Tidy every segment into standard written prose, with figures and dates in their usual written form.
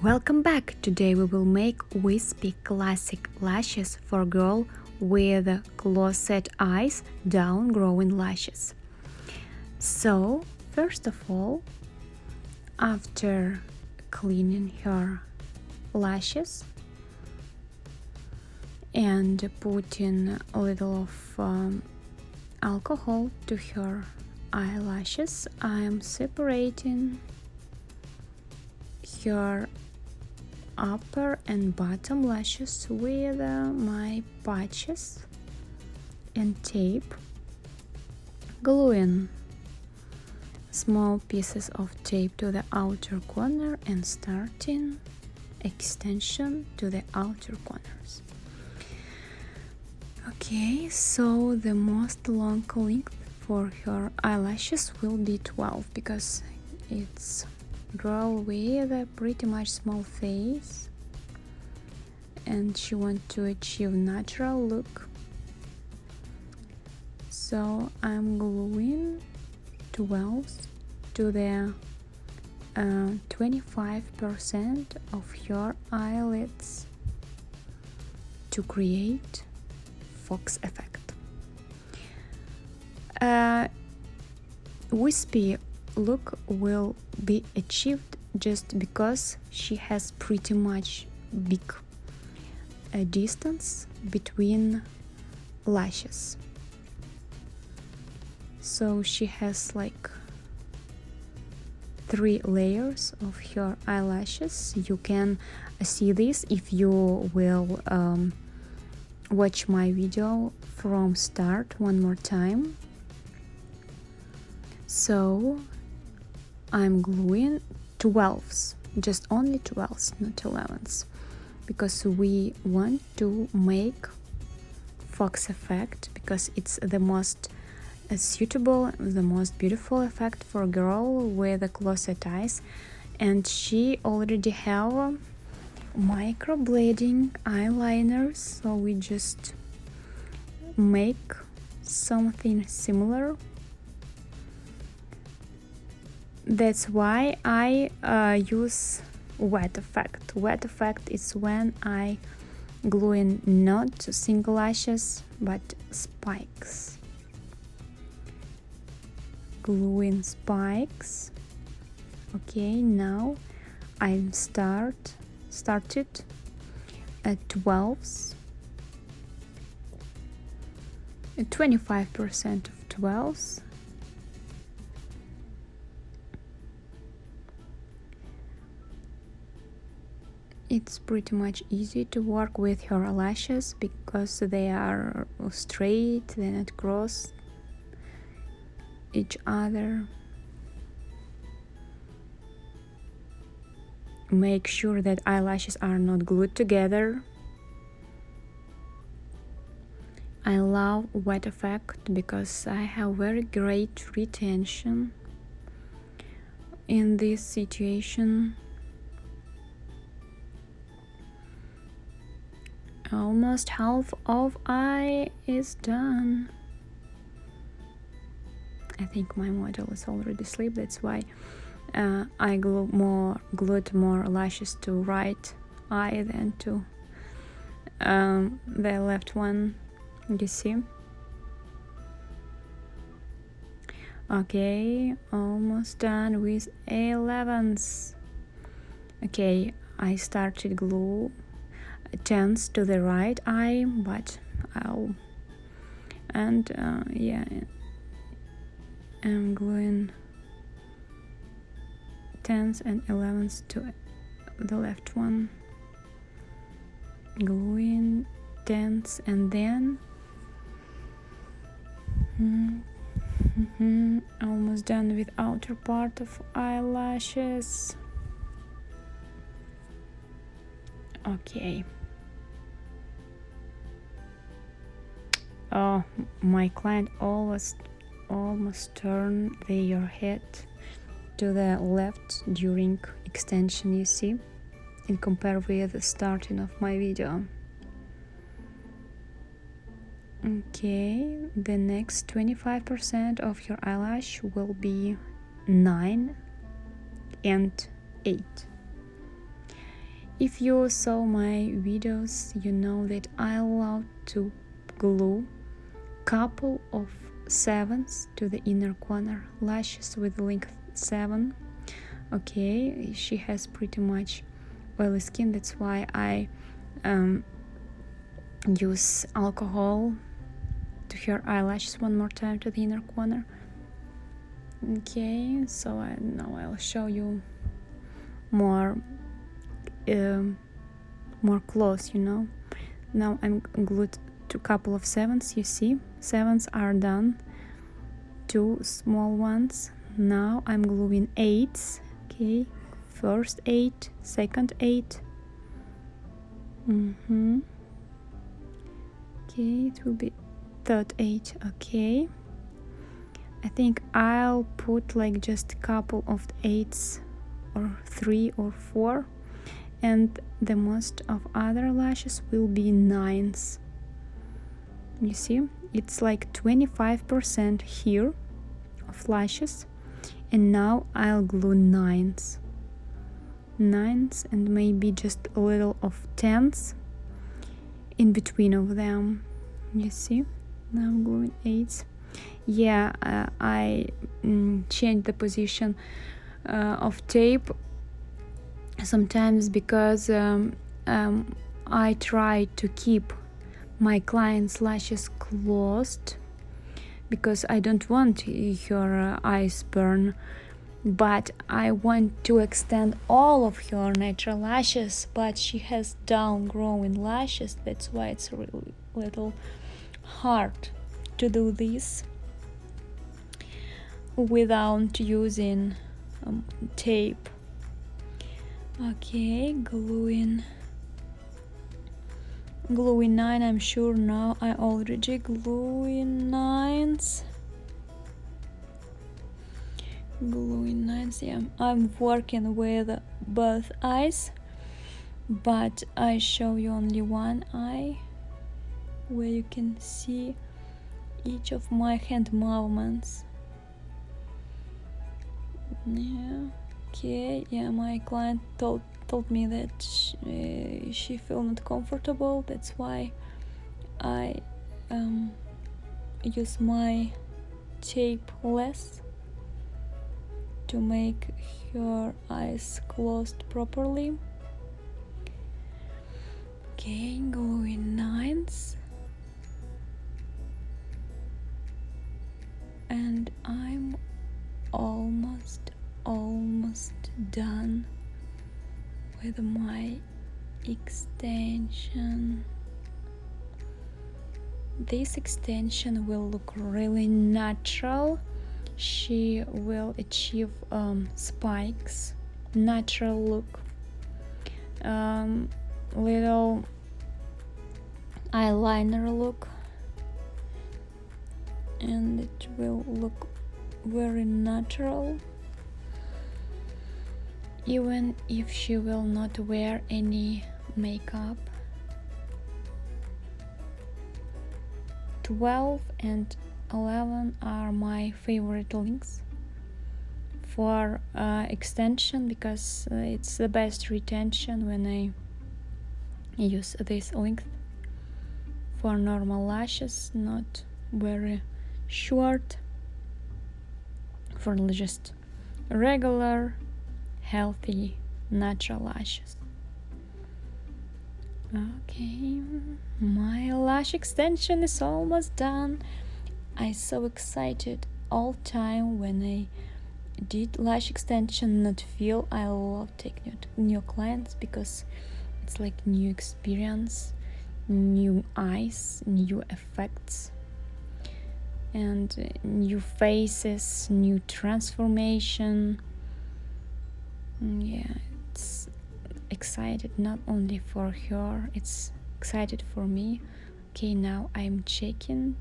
Welcome back! Today we will make wispy classic lashes for girl with close-set eyes, down growing lashes. So, first of all, after cleaning her lashes and putting a little of alcohol to her eyelashes, I am separating her upper and bottom lashes with my patches and tape, gluing small pieces of tape to the outer corner and starting extension to the outer corners. Okay, so the most long length for her eyelashes will be 12 because it's girl with a pretty much small face and she wants to achieve natural look. So I'm gluing 12 to the 25% of your eyelids to create fox effect. Wispy look will be achieved just because she has pretty much big distance between lashes. So she has like 3 layers of her eyelashes. You can see this if you will watch my video from start one more time. So I'm gluing 12s, just only 12s, not 11s, because we want to make fox effect, because it's the most suitable, the most beautiful effect for a girl with a close-set eyes, and she already have microblading eyeliners, so we just make something similar. That's why I use wet effect. Wet effect is when I gluing not single lashes but spikes. Gluing spikes. Okay, now I started at 12s, 25% of 12s. It's pretty much easy to work with her lashes because they are straight, they're not cross each other. Make sure that eyelashes are not glued together. I love wet effect because I have very great retention in this situation. Almost half of eye is done. I think my model is already asleep, that's why I glued more lashes to right eye than to the left one, you see. Okay, almost done with 11s. Okay, I started glue 10s to the right eye, but yeah, I'm gluing 10s and 11s to the left one, gluing 10s, and then almost done with outer part of eyelashes. Okay. Oh, my client almost turn their head to the left during extension, you see, in compare with the starting of my video. Okay, the next 25% of your eyelash will be 9 and 8. If you saw my videos, you know that I love to glue couple of 7s to the inner corner, lashes with length 7. Okay, she has pretty much oily skin, that's why I use alcohol to her eyelashes one more time to the inner corner. Okay, so now I'll show you more close, you know. Now I'm glued to a couple of 7s, you see 7s are done, 2 small ones. Now I'm gluing 8s. Okay, first 8, second 8. Okay, it will be third 8. Okay, I think I'll put like just a couple of 8s, or 3 or 4, and the most of other lashes will be 9s. You see, it's like 25% here of lashes, and now I'll glue 9s and maybe just a little of 10s in between of them. You see, now I'm gluing 8s. Yeah, I changed the position of tape sometimes because I try to keep my client's lashes closed because I don't want her eyes burn, but I want to extend all of her natural lashes, but she has down-growing lashes, that's why it's really little hard to do this without using tape. Okay, gluing 9, I'm sure now I already gluing 9s. Yeah, I'm working with both eyes, but I show you only one eye where you can see each of my hand movements. Yeah, okay, yeah, my client told me that she feel not comfortable, that's why I use my tape less to make her eyes closed properly. Okay, gluing 9s, and I'm almost done with my extension. This extension will look really natural. She will achieve spikes, natural look, little eyeliner look, and it will look very natural, even if she will not wear any makeup. 12 and 11 are my favorite lengths for extension because it's the best retention when I use this length for normal lashes, not very short, for just regular healthy natural lashes. Okay, my lash extension is almost done. I so excited all time when I did lash extension, not feel. I love taking new clients because it's like new experience, new eyes, new effects, and new faces, new transformation. Yeah, it's excited not only for her, it's excited for me. Okay, now I'm checking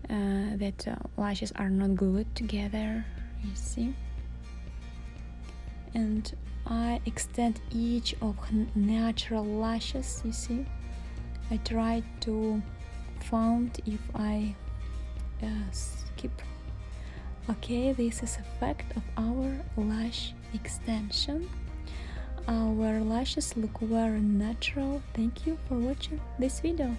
that lashes are not glued together, you see, and I extend each of natural lashes, you see. I try to find if I skip. Okay, this is effect of our lash extension. our lashes look very natural. Thank you for watching this video.